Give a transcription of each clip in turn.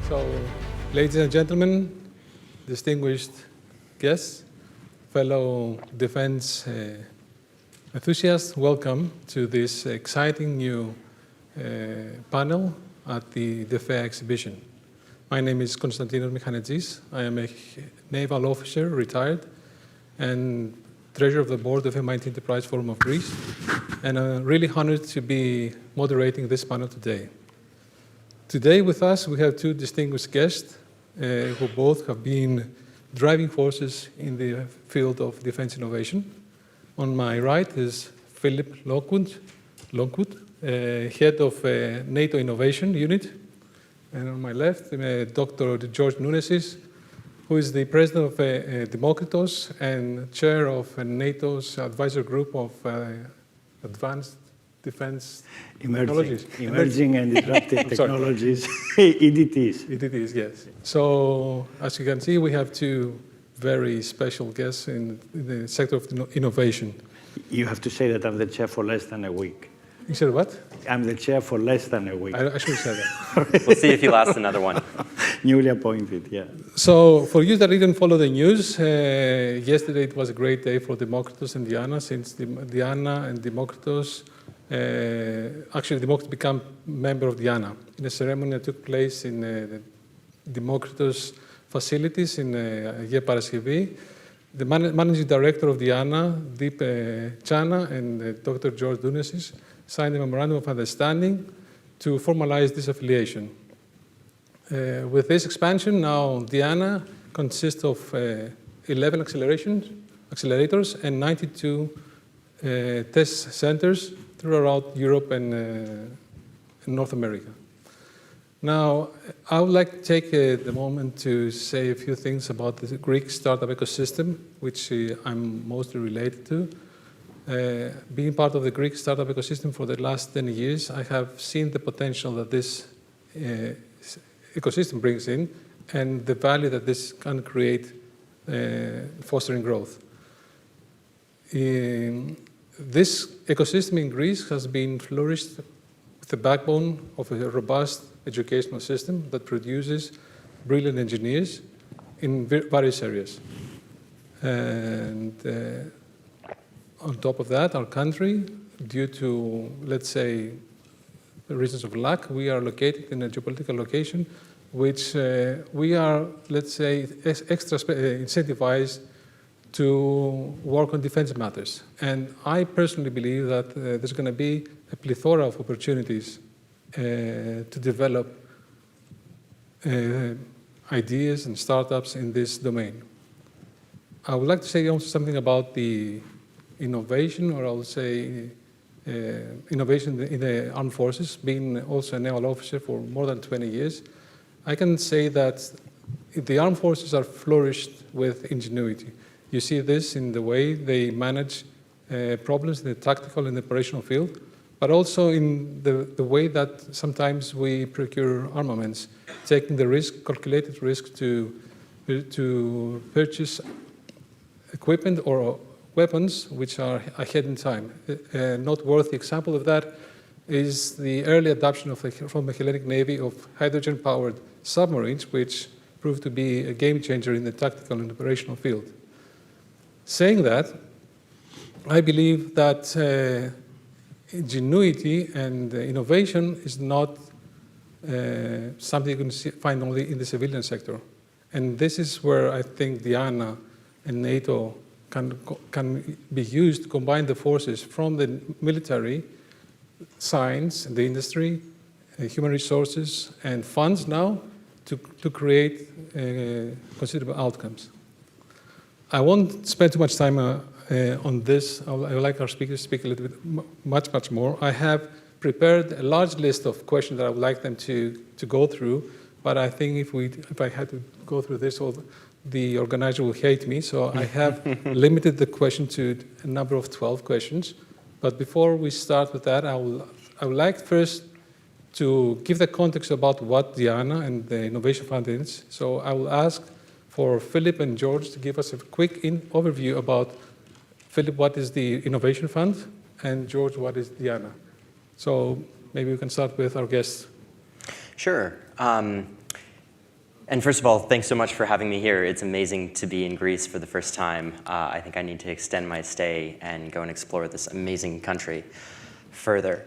So, ladies and gentlemen, distinguished guests, fellow defense enthusiasts, welcome to this exciting new panel at the DEFEA exhibition. My name is Konstantinos Michanetsis. I am a naval officer, retired, and treasurer of the board of MIT Enterprise Forum of Greece, and I'm really honored to be moderating this panel today. Today with us, we have two distinguished guests who both have been driving forces in the field of defense innovation. On my right is Philip Lockwood, head of NATO Innovation Unit. And on my left, Dr. George Nunesis, who is the president of Demokritos and chair of NATO's advisor group of advanced defense technologies. Emerging and disruptive technologies, EDTs. EDTs, yes. So, as you can see, we have two very special guests in the sector of innovation. You have to say that I'm the chair for less than a week. You said what? I'm the chair for less than a week. I should have said that. We'll see if he lasts another one. Newly appointed, yeah. So, for you that didn't follow the news, yesterday it was a great day for Demokritos and Diana, since Diana and Demokritos, actually Demokritos became member of Diana in a ceremony that took place in the Demokritos facilities in Agea Paraskevi. The managing director of Diana, Deep Chana, and Dr. George Nunesis signed a memorandum of understanding to formalize this affiliation. With this expansion, now Diana consists of 11 accelerators and 92 test centers throughout Europe and North America. Now, I would like to take the moment to say a few things about the Greek startup ecosystem, which I'm mostly related to. Being part of the Greek startup ecosystem for the last 10 years, I have seen the potential that this ecosystem brings in and the value that this can create fostering growth. This ecosystem in Greece has been flourished with the backbone of a robust educational system that produces brilliant engineers in various areas. And on top of that, our country, due to, let's say, the reasons of luck, we are located in a geopolitical location which we are, let's say, extra incentivized to work on defense matters. And I personally believe that there's going to be a plethora of opportunities to develop ideas and startups in this domain. I would like to say also something about the innovation, or I would say innovation in the armed forces. Being also a naval officer for more than 20 years, I can say that the armed forces are flourished with ingenuity. You see this in the way they manage problems in the tactical and operational field, but also in the way that sometimes we procure armaments, taking the risk, calculated risk to purchase equipment or weapons which are ahead in time. A noteworthy example of that is the early adoption from the Hellenic Navy of hydrogen-powered submarines, which proved to be a game changer in the tactical and operational field. Saying that, I believe that ingenuity and innovation is not something you can find only in the civilian sector. And this is where I think Diana and NATO can be used to combine the forces from the military, science, the industry, human resources, and funds now to create considerable outcomes. I won't spend too much time on this. I would like our speakers to speak a little bit much more. I have prepared a large list of questions that I would like them to go through, but I think if I had to go through this, the organizer will hate me, so I have limited the question to a number of 12 questions. But before we start with that, I would like first to give the context about what Diana and the Innovation Fund is. So I will ask for Philip and George to give us a quick overview about, Philip, what is the Innovation Fund, and George, what is Diana? So maybe we can start with our guests. Sure. And first of all, thanks so much for having me here. It's amazing to be in Greece for the first time. I think I need to extend my stay and go and explore this amazing country further.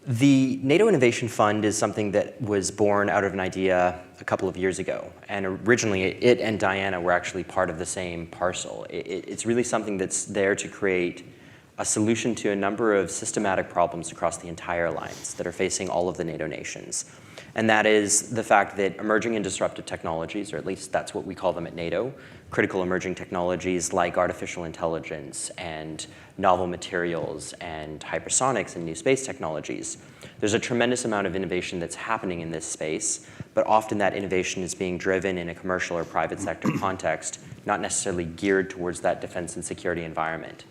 The NATO Innovation Fund is something that was born out of an idea a couple of years ago. And originally, it and Diana were actually part of the same parcel. It's really something that's there to create a solution to a number of systematic problems across the entire alliance that are facing all of the NATO nations. And that is the fact that emerging and disruptive technologies, or at least that's what we call them at NATO, critical emerging technologies like artificial intelligence and novel materials and hypersonics and new space technologies. There's a tremendous amount of innovation that's happening in this space, but often that innovation is being driven in a commercial or private sector context, not necessarily geared towards that defense and security environment.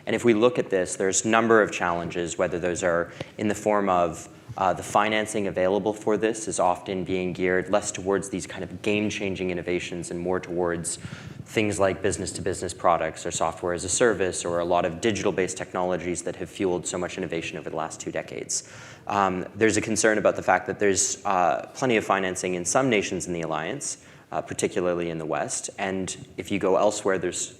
And if we look at this, there's a number of challenges, whether those are in the form of the financing available for this is often being geared less towards these kind of game-changing innovations and more towards things like business-to-business products or software as a service or a lot of digital-based technologies that have fueled so much innovation over the last 2 decades. There's a concern about the fact that there's plenty of financing in some nations in the alliance, particularly in the West, and if you go elsewhere, there's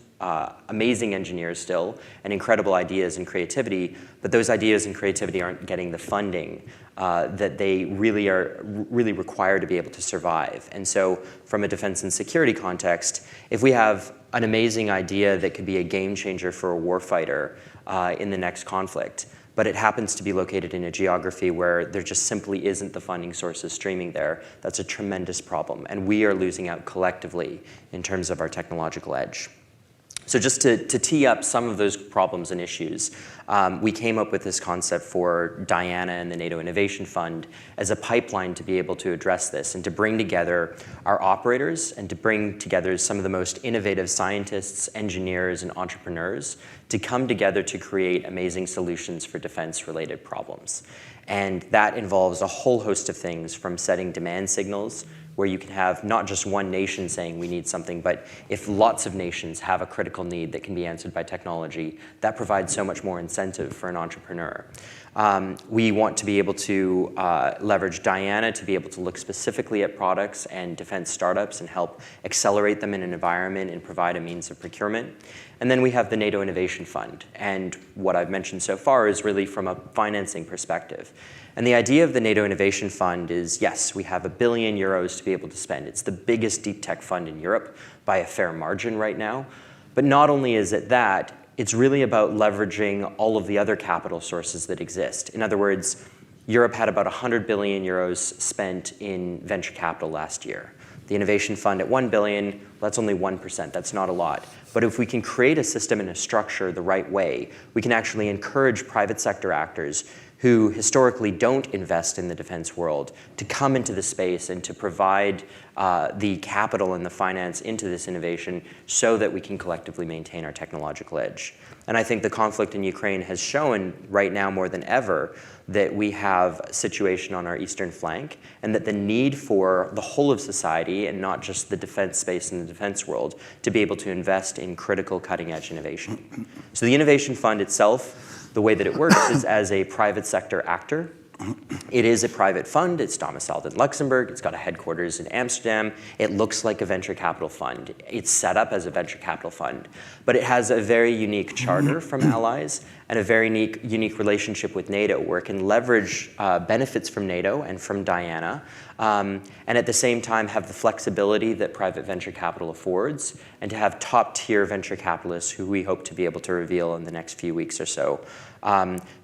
amazing engineers still and incredible ideas and creativity, but those ideas and creativity aren't getting the funding that they really require to be able to survive. And so from a defense and security context, if we have an amazing idea that could be a game changer for a warfighter in the next conflict, but it happens to be located in a geography where there just simply isn't the funding sources streaming there, that's a tremendous problem. And we are losing out collectively in terms of our technological edge. So just to tee up some of those problems and issues, we came up with this concept for Diana and the NATO Innovation Fund as a pipeline to be able to address this and to bring together our operators and to bring together some of the most innovative scientists, engineers, and entrepreneurs to come together to create amazing solutions for defense-related problems. And that involves a whole host of things, from setting demand signals, where you can have not just one nation saying we need something, but if lots of nations have a critical need that can be answered by technology, that provides so much more incentive for an entrepreneur. We want to be able to leverage Diana to be able to look specifically at products and defense startups and help accelerate them in an environment and provide a means of procurement. And then we have the NATO Innovation Fund. And what I've mentioned so far is really from a financing perspective. And the idea of the NATO Innovation Fund is, yes, we have €1 billion to be able to spend. It's the biggest deep tech fund in Europe by a fair margin right now. But not only is it that, it's really about leveraging all of the other capital sources that exist. In other words, Europe had about €100 billion spent in venture capital last year. The Innovation Fund at $1 billion, that's only 1%, that's not a lot. But if we can create a system and a structure the right way, we can actually encourage private sector actors who historically don't invest in the defense world to come into the space and to provide the capital and the finance into this innovation so that we can collectively maintain our technological edge. And I think the conflict in Ukraine has shown right now more than ever that we have a situation on our eastern flank and that the need for the whole of society and not just the defense space and the defense world to be able to invest in critical cutting-edge innovation. So the Innovation Fund itself, the way that it works is as a private sector actor. It is a private fund. It's domiciled in Luxembourg. It's got a headquarters in Amsterdam. It looks like a venture capital fund. It's set up as a venture capital fund. But it has a very unique charter from allies and a very unique relationship with NATO, where it can leverage benefits from NATO and from Diana, and at the same time have the flexibility that private venture capital affords, and to have top-tier venture capitalists who we hope to be able to reveal in the next few weeks or so,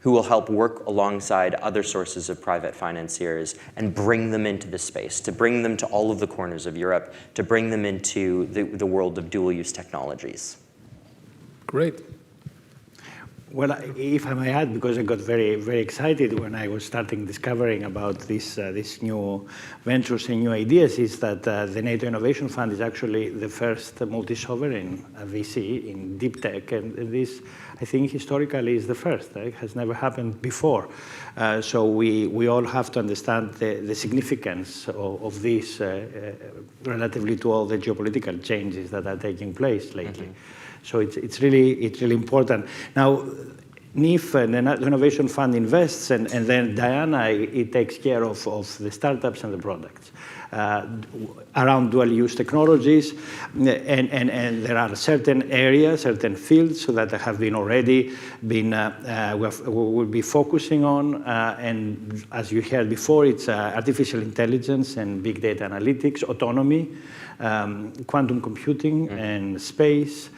who will help work alongside other sources of private financiers and bring them into the space, to bring them to all of the corners of Europe, to bring them into the world of dual-use technologies. Great. Well, if I may add, because I got very, very excited when I was discovering about these new ventures and new ideas, is that the NATO Innovation Fund is actually the first multi-sovereign VC in deep tech, and this, I think, historically is the first. It has never happened before. So we all have to understand the significance of this relatively to all the geopolitical changes that are taking place lately. Mm-hmm. So it's really important. Now, NIF, and the NATO Innovation Fund invests, and then Diana, it takes care of the startups and the products. Around dual-use technologies, and there are certain areas, certain fields that have been already been we will be focusing on, and as you heard before, it's artificial intelligence and big data analytics, autonomy, quantum computing and space,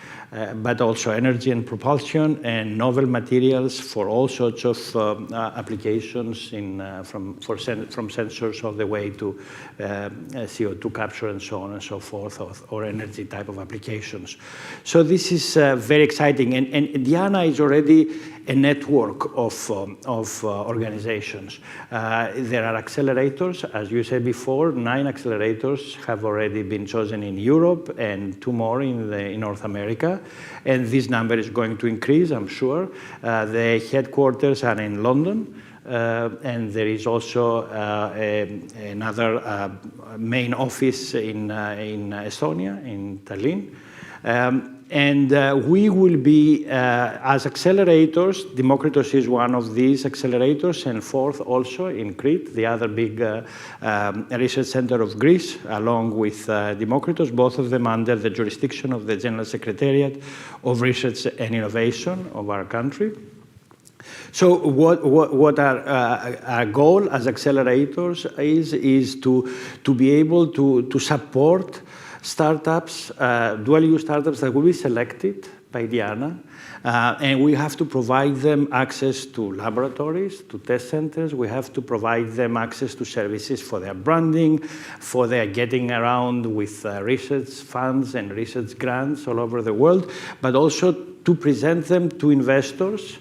but also energy and propulsion and novel materials for all sorts of applications from sensors all the way to CO2 capture and so on and so forth, or energy type of applications. So this is very exciting, and Diana is already a network of organizations. There are accelerators, as you said before, 9 accelerators have already been chosen in Europe and 2 more in North America. And this number is going to increase, I'm sure. The headquarters are in London. And there is also another main office in Estonia, in Tallinn. And we will be, as accelerators, Demokritos is one of these accelerators, and fourth also in Crete, the other big research center of Greece, along with Demokritos, both of them under the jurisdiction of the General Secretariat of Research and Innovation of our country. So what our goal as accelerators is to be able to support startups, dual-use startups that will be selected by Diana, and we have to provide them access to laboratories, to test centers. We have to provide them access to services for their branding, for their getting around with research funds and research grants all over the world, but also to present them to investors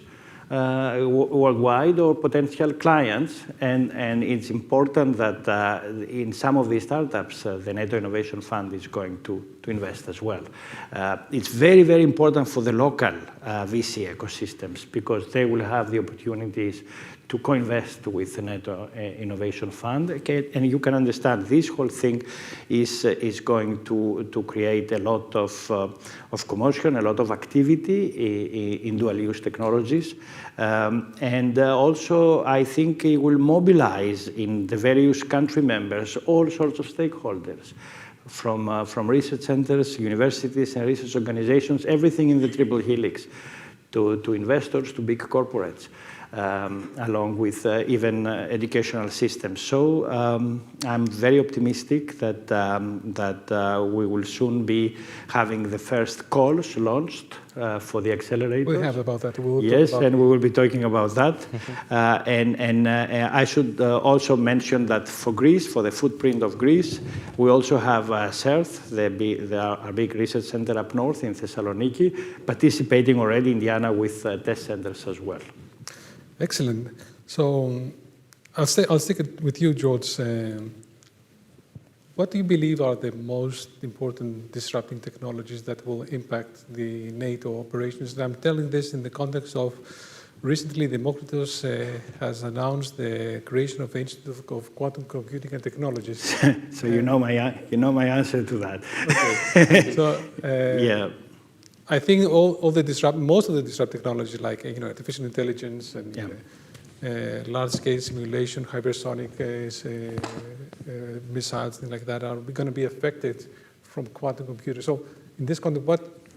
worldwide or potential clients, and it's important that in some of these startups, the NATO Innovation Fund is going to invest as well. It's very, very important for the local VC ecosystems, because they will have the opportunities to co-invest with the NATO Innovation Fund. Okay, and you can understand this whole thing is going to create a lot of commotion, a lot of activity in dual-use technologies. And also, I think it will mobilize in the various country members all sorts of stakeholders, from research centers, universities, and research organizations, everything in the triple helix, to investors, to big corporates. Along with even educational systems. So I'm very optimistic that we will soon be having the first calls launched for the accelerator. We have about that. Yes, and we will be talking about that. And I should also mention that for Greece, for the footprint of Greece, we also have CERT, our big research center up north in Thessaloniki, participating already in Diana with test centers as well. Excellent. So I'll stick it with you, George. What do you believe are the most important disrupting technologies that will impact the NATO operations? And I'm telling this in the context of recently Demokritos has announced the creation of the Institute of Quantum Computing and Technologies. So you know my answer to that. Okay. So yeah. I think most of the disruptive technologies, like artificial intelligence and large-scale simulation, hypersonic missiles, things like that, are going to be affected from quantum computers. So, in this context,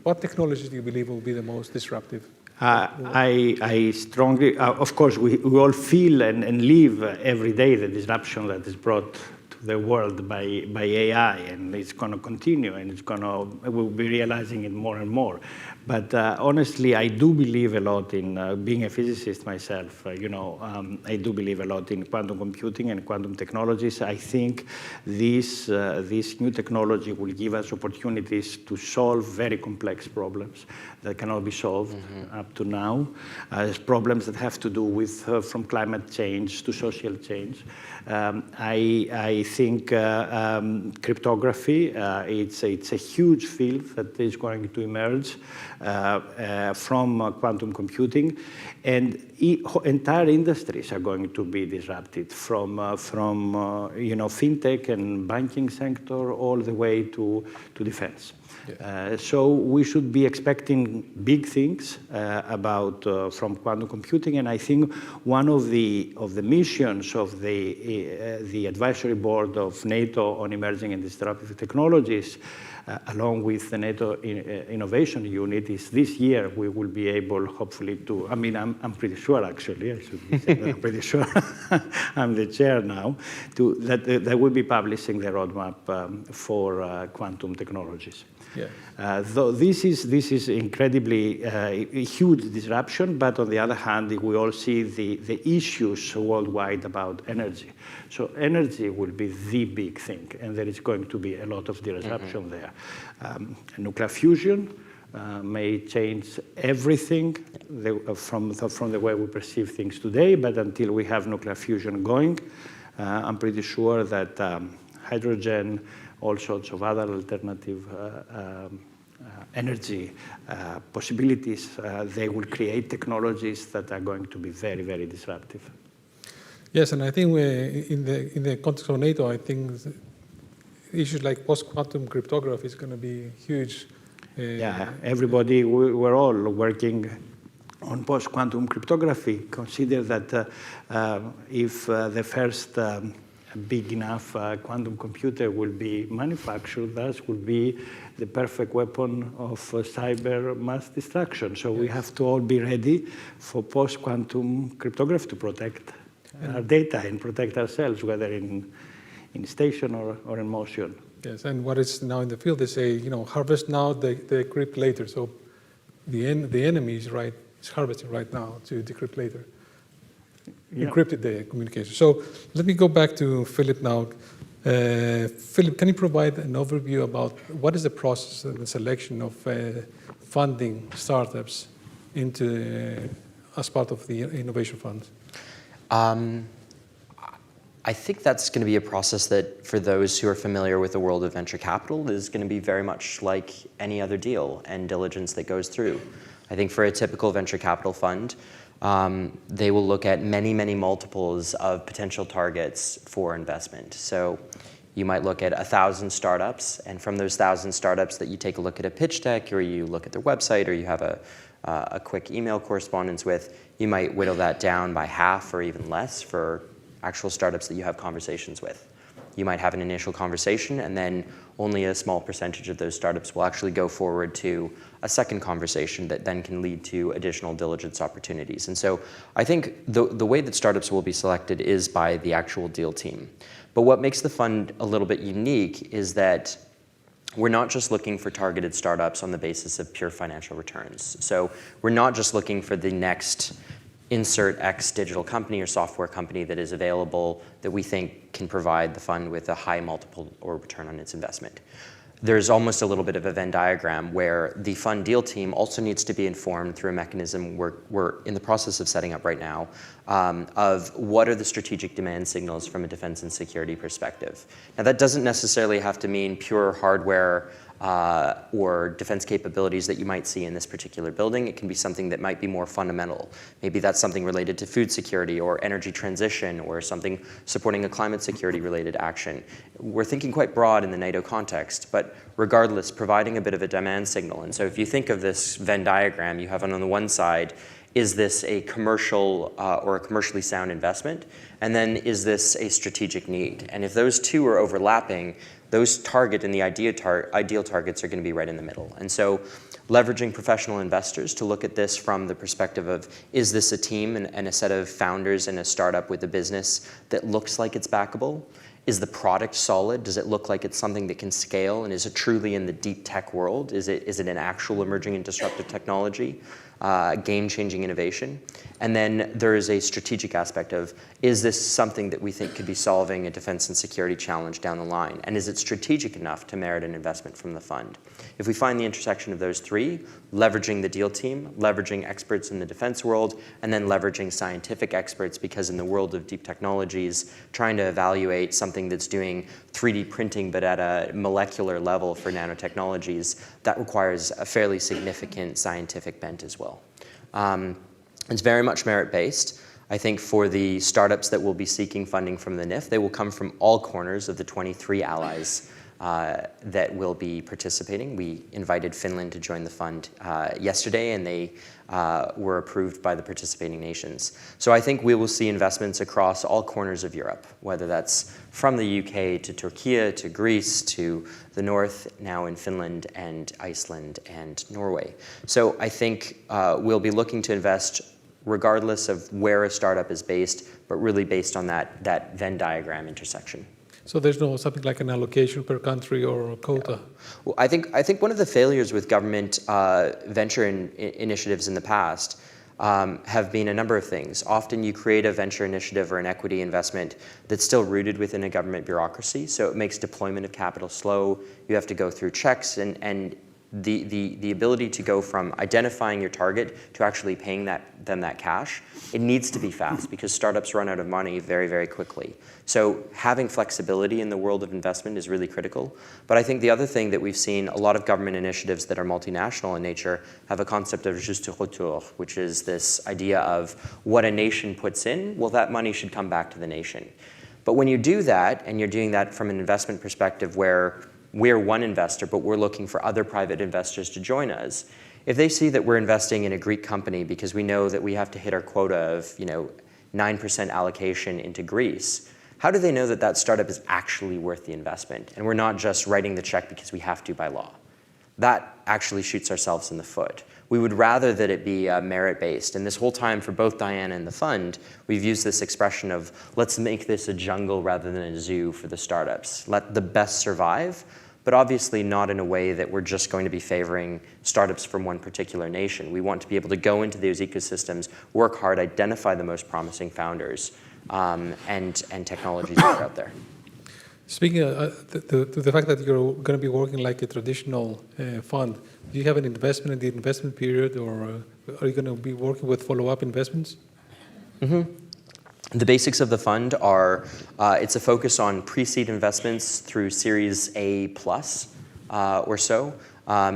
what technologies do you believe will be the most disruptive? I strongly, of course, we all feel and live every day the disruption that is brought the world by AI, and it's going to continue, and we'll be realizing it more and more. But honestly, I do believe a lot in being a physicist myself. I do believe a lot in quantum computing and quantum technologies. I think this new technology will give us opportunities to solve very complex problems that cannot be solved up to now. Problems that have to do with from climate change to social change. I think cryptography, it's a huge field that is going to emerge from quantum computing. And entire industries are going to be disrupted from fintech and banking sector all the way to defense. Yeah. So we should be expecting big things from quantum computing, and I think one of the missions of the advisory board of NATO on emerging and disruptive technologies, along with the NATO Innovation Unit, is this year we will be able, hopefully, to. I mean, I'm pretty sure, actually, I should be saying that I'm pretty sure. I'm the chair now. That we'll be publishing the roadmap for quantum technologies. Yeah. Though this is incredibly huge disruption, but on the other hand, we all see the issues worldwide about energy. So energy will be the big thing, and there is going to be a lot of disruption there. Nuclear fusion may change everything from the way we perceive things today, but until we have nuclear fusion going, I'm pretty sure that hydrogen, all sorts of other alternative energy possibilities, they will create technologies that are going to be very, very disruptive. Yes, and I think in the context of NATO, I think issues like post-quantum cryptography is going to be huge. Yeah, everybody, we're all working on post-quantum cryptography. Consider that if the first big enough quantum computer will be manufactured, that will be the perfect weapon of cyber mass destruction. So we have to all be ready for post-quantum cryptography to protect our data and protect ourselves, whether in station or in motion. Yes, and what is now in the field, they say, harvest now, they decrypt later. So the enemy is harvesting right now to decrypt later. Yeah. Encrypted the communication. So let me go back to Philip now. Philip, can you provide an overview about what is the process and the selection of funding startups as part of the Innovation Fund? I think that's going to be a process that, for those who are familiar with the world of venture capital, is going to be very much like any other deal and diligence that goes through. I think for a typical venture capital fund, they will look at many, many multiples of potential targets for investment. So you might look at 1,000 startups, and from those 1,000 startups that you take a look at a pitch deck, or you look at their website, or you have a quick email correspondence with, you might whittle that down by half or even less for actual startups that you have conversations with. You might have an initial conversation, and then only a small percentage of those startups will actually go forward to a second conversation that then can lead to additional diligence opportunities. And so I think the way that startups will be selected is by the actual deal team. But what makes the fund a little bit unique is that we're not just looking for targeted startups on the basis of pure financial returns. So we're not just looking for the next insert X digital company or software company that is available that we think can provide the fund with a high multiple or return on its investment. There's almost a little bit of a Venn diagram where the fund deal team also needs to be informed through a mechanism we're in the process of setting up right now of what are the strategic demand signals from a defense and security perspective. Now, that doesn't necessarily have to mean pure hardware or defense capabilities that you might see in this particular building. It can be something that might be more fundamental. Maybe that's something related to food security or energy transition or something supporting a climate security related action. We're thinking quite broad in the NATO context, but regardless, providing a bit of a demand signal. And so if you think of this Venn diagram, you have on the one side, is this a commercial or a commercially sound investment? And then is this a strategic need? And if those two are overlapping, those target and the ideal targets are going to be right in the middle. And so leveraging professional investors to look at this from the perspective of, is this a team and a set of founders and a startup with a business that looks like it's backable? Is the product solid? Does it look like it's something that can scale? And is it truly in the deep tech world? Is it an actual emerging and disruptive technology? Game-changing innovation. And then there is a strategic aspect of, is this something that we think could be solving a defense and security challenge down the line? And is it strategic enough to merit an investment from the fund? If we find the intersection of those three, leveraging the deal team, leveraging experts in the defense world, and then leveraging scientific experts, because in the world of deep technologies, trying to evaluate something that's doing 3D printing but at a molecular level for nanotechnologies, that requires a fairly significant scientific bent as well. It's very much merit-based. I think for the startups that will be seeking funding from the NIF, they will come from all corners of the 23 allies that will be participating. We invited Finland to join the fund yesterday, and they were approved by the participating nations. So I think we will see investments across all corners of Europe, whether that's from the UK to Turkey to Greece to the north, now in Finland and Iceland and Norway. So I think we'll be looking to invest regardless of where a startup is based, but really based on that Venn diagram intersection. So there's no something like an allocation per country or a quota? Well, I think one of the failures with government venture initiatives in the past have been a number of things. Often you create a venture initiative or an equity investment that's still rooted within a government bureaucracy, so it makes deployment of capital slow. You have to go through checks, and the ability to go from identifying your target to actually paying them that cash, it needs to be fast because startups run out of money very, very quickly. So having flexibility in the world of investment is really critical. But I think the other thing that we've seen, a lot of government initiatives that are multinational in nature have a concept of juste retour, which is this idea of what a nation puts in, well, that money should come back to the nation. But when you do that, and you're doing that from an investment perspective where we're one investor, but we're looking for other private investors to join us. If they see that we're investing in a Greek company because we know that we have to hit our quota of 9% allocation into Greece, how do they know that that startup is actually worth the investment? And we're not just writing the check because we have to by law. That actually shoots ourselves in the foot. We would rather that it be merit-based. And this whole time for both Diana and the fund, we've used this expression of let's make this a jungle rather than a zoo for the startups. Let the best survive, but obviously not in a way that we're just going to be favoring startups from one particular nation. We want to be able to go into those ecosystems, work hard, identify the most promising founders and technologies that are out there. Speaking of the fact that you're going to be working like a traditional fund, do you have an investment in the investment period, or are you going to be working with follow-up investments? Mm-hmm. The basics of the fund are, it's a focus on pre-seed investments through Series A plus or so.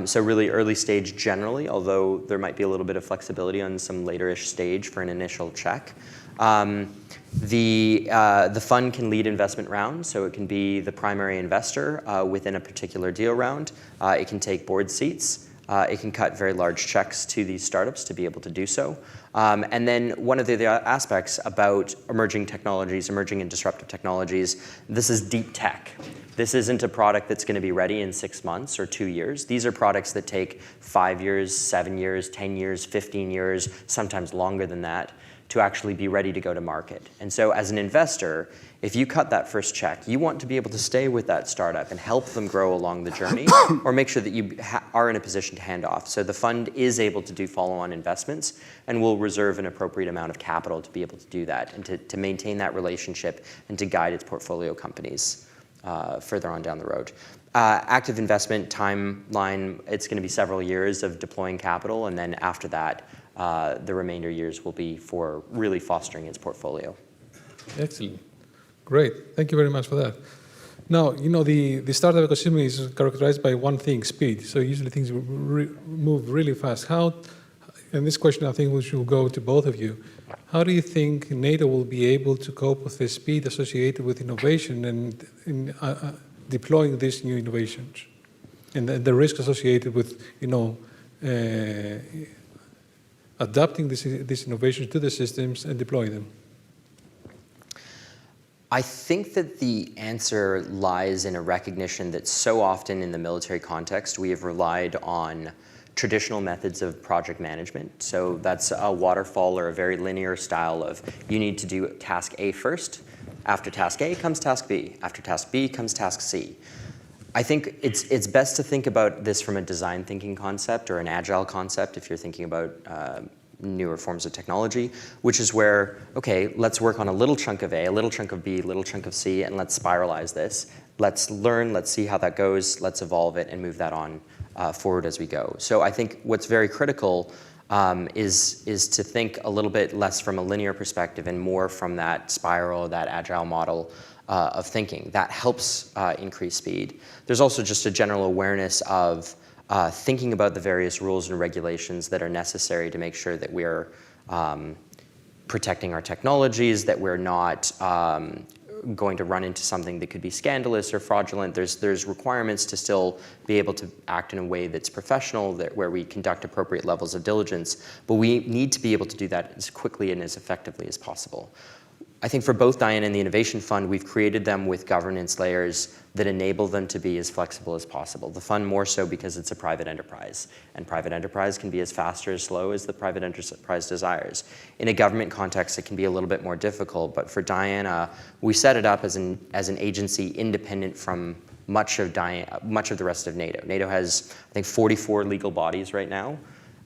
So really early stage generally, although there might be a little bit of flexibility on some later-ish stage for an initial check. The fund can lead investment rounds, so it can be the primary investor within a particular deal round. It can take board seats. It can cut very large checks to these startups to be able to do so. And then one of the aspects about emerging technologies, emerging and disruptive technologies, this is deep tech. This isn't a product that's going to be ready in 6 months or 2 years. These are products that take 5 years, 7 years, 10 years, 15 years, sometimes longer than that, to actually be ready to go to market. And so as an investor, if you cut that first check, you want to be able to stay with that startup and help them grow along the journey, or make sure that you are in a position to hand off. So the fund is able to do follow-on investments and will reserve an appropriate amount of capital to be able to do that and to maintain that relationship and to guide its portfolio companies further on down the road. Active investment timeline, it's going to be several years of deploying capital, and then after that, the remainder years will be for really fostering its portfolio. Excellent. Great. Thank you very much for that. Now, the startup ecosystem is characterized by one thing, speed. So usually things move really fast. And this question I think we should go to both of you. How do you think NATO will be able to cope with the speed associated with innovation and in deploying these new innovations and the risk associated with, adapting these innovations to the systems and deploying them? I think that the answer lies in a recognition that so often in the military context, we have relied on traditional methods of project management. So that's a waterfall or a very linear style of you need to do task A first. After task A comes task B. After task B comes task C. I think it's best to think about this from a design thinking concept or an agile concept if you're thinking about newer forms of technology, which is where, okay, let's work on a little chunk of A, a little chunk of B, a little chunk of C, and let's spiralize this. Let's learn, let's see how that goes, let's evolve it and move that on forward as we go. So I think what's very critical is to think a little bit less from a linear perspective and more from that spiral, that agile model of thinking. That helps increase speed. There's also just a general awareness of thinking about the various rules and regulations that are necessary to make sure that we're protecting our technologies, that we're not going to run into something that could be scandalous or fraudulent. There's requirements to still be able to act in a way that's professional, where we conduct appropriate levels of diligence, but we need to be able to do that as quickly and as effectively as possible. I think for both DIANA and the Innovation Fund, we've created them with governance layers that enable them to be as flexible as possible. The fund more so because it's a private enterprise, and private enterprise can be as fast or as slow as the private enterprise desires. In a government context, it can be a little bit more difficult, but for DIANA, we set it up as an agency independent from much of the rest of NATO. NATO has, I think, 44 legal bodies right now.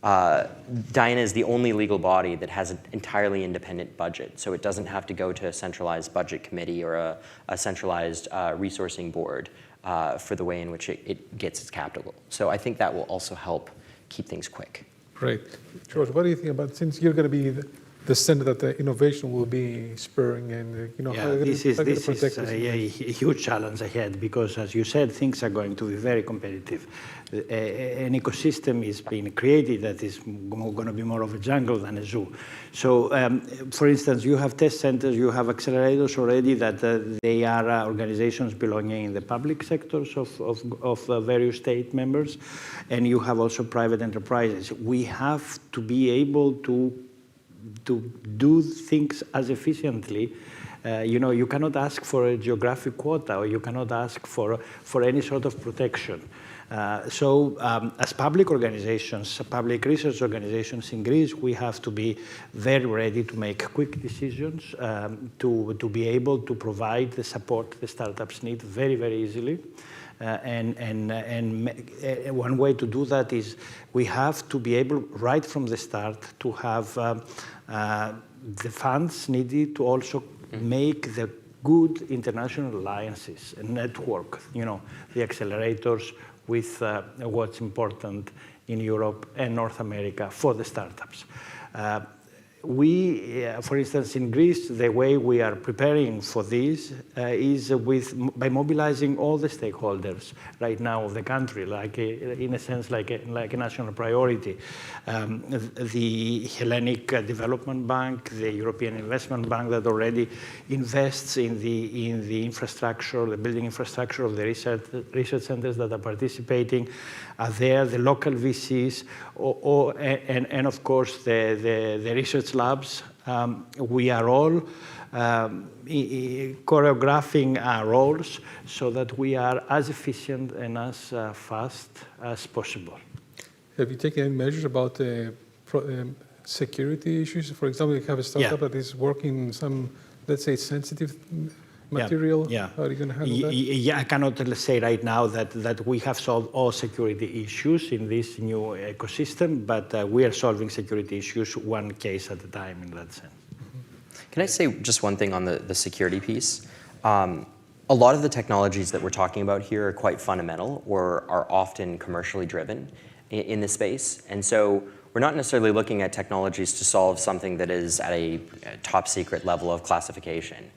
DIANA is the only legal body that has an entirely independent budget, so it doesn't have to go to a centralized budget committee or a centralized resourcing board for the way in which it gets its capital. So I think that will also help keep things quick. Great. George, what do you think about, since you're going to be the center that the innovation will be spurring, and this is a huge challenge ahead, because as you said, things are going to be very competitive. An ecosystem is being created that is going to be more of a jungle than a zoo. So, for instance, you have test centers, you have accelerators already that they are organizations belonging in the public sectors of various state members, and you have also private enterprises. We have to be able to do things as efficiently. You cannot ask for a geographic quota, or you cannot ask for any sort of protection. So as public organizations, public research organizations in Greece, we have to be very ready to make quick decisions, to be able to provide the support the startups need very, very easily. And one way to do that is we have to be able, right from the start, to have the funds needed to also make the good international alliances and network, the accelerators with what's important in Europe and North America for the startups. We, for instance, in Greece, the way we are preparing for this is by mobilizing all the stakeholders right now of the country, in a sense, like a national priority. The Hellenic Development Bank, the European Investment Bank that already invests in the infrastructure, the building infrastructure of the research centers that are participating, are there, the local VCs, and of course the research labs. We are all choreographing our roles so that we are as efficient and as fast as possible. Have you taken any measures about security issues? For example, you have a startup that is working in some, let's say, sensitive material. Yeah. How are you going to handle that? Yeah, I cannot say right now that we have solved all security issues in this new ecosystem, but we are solving security issues one case at a time in that sense. Can I say just one thing on the security piece? A lot of the technologies that we're talking about here are quite fundamental or are often commercially driven in this space. And so we're not necessarily looking at technologies to solve something that is at a top secret level of classification.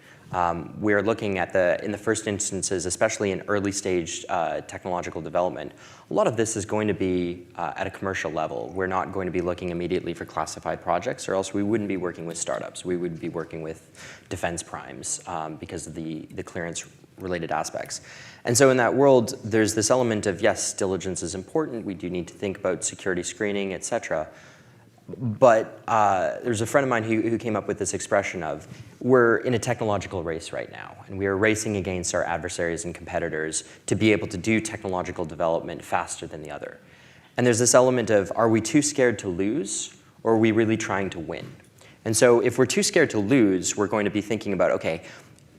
We're looking at in the first instances, especially in early stage technological development, a lot of this is going to be at a commercial level. We're not going to be looking immediately for classified projects, or else we wouldn't be working with startups. We would be working with defense primes because of the clearance related aspects. And so in that world, there's this element of, yes, diligence is important. We do need to think about security screening, et cetera. But there's a friend of mine who came up with this expression of, we're in a technological race right now, and we are racing against our adversaries and competitors to be able to do technological development faster than the other. And there's this element of, are we too scared to lose, or are we really trying to win? And so if we're too scared to lose, we're going to be thinking about, okay,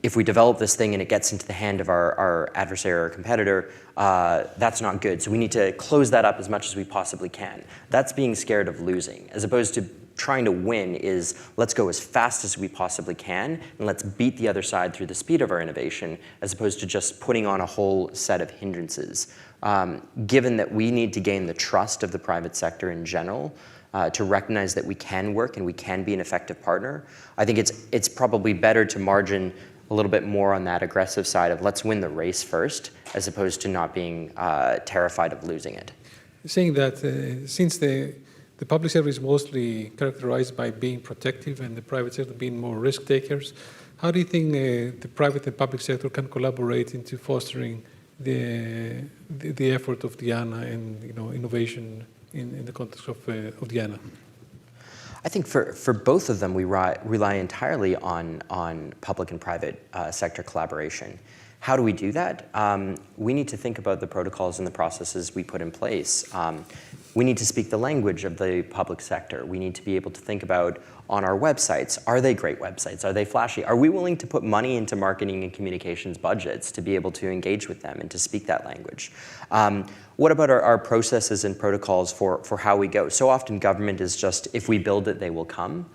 if we develop this thing and it gets into the hand of our adversary or competitor, that's not good. So we need to close that up as much as we possibly can. That's being scared of losing, as opposed to trying to win is, let's go as fast as we possibly can, and let's beat the other side through the speed of our innovation, as opposed to just putting on a whole set of hindrances. Given that we need to gain the trust of the private sector in general, to recognize that we can work and we can be an effective partner, I think it's probably better to margin a little bit more on that aggressive side of let's win the race first, as opposed to not being terrified of losing it. Saying that since the the public sector is mostly characterized by being protective and the private sector being more risk takers. How do you think the private and public sector can collaborate into fostering the effort of DIANA and innovation in the context of DIANA? I think for both of them, we rely entirely on public and private sector collaboration. How do we do that? We need to think about the protocols and the processes we put in place. We need to speak the language of the public sector. We need to be able to think about on our websites, are they great websites? Are they flashy? Are we willing to put money into marketing and communications budgets to be able to engage with them and to speak that language? What about our processes and protocols for how we go? So often government is just, if we build it, they will come.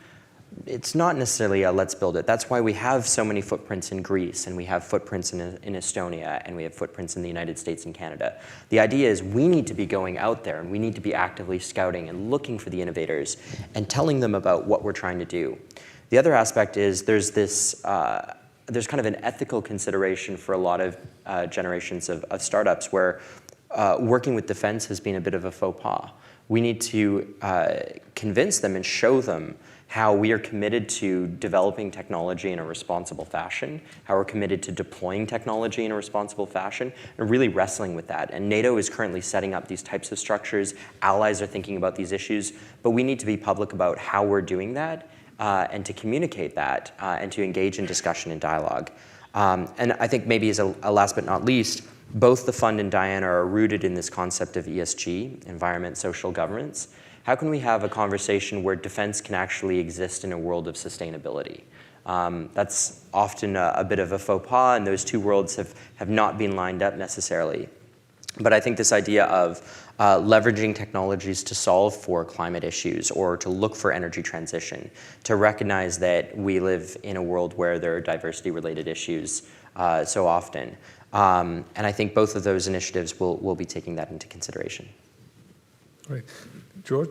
It's not necessarily a let's build it. That's why we have so many footprints in Greece, and we have footprints in Estonia, and we have footprints in the United States and Canada. The idea is we need to be going out there, and we need to be actively scouting and looking for the innovators and telling them about what we're trying to do. The other aspect is there's kind of an ethical consideration for a lot of generations of startups where working with defense has been a bit of a faux pas. We need to convince them and show them how we are committed to developing technology in a responsible fashion, how we're committed to deploying technology in a responsible fashion, and really wrestling with that. And NATO is currently setting up these types of structures. Allies are thinking about these issues, but we need to be public about how we're doing that and to communicate that and to engage in discussion and dialogue. And I think maybe as a last but not least, both the fund and DIANA are rooted in this concept of ESG, environment, social governance. How can we have a conversation where defense can actually exist in a world of sustainability? That's often a bit of a faux pas, and those two worlds have not been lined up necessarily. But I think this idea of leveraging technologies to solve for climate issues or to look for energy transition, to recognize that we live in a world where there are diversity-related issues so often. And I think both of those initiatives will be taking that into consideration. Right. George,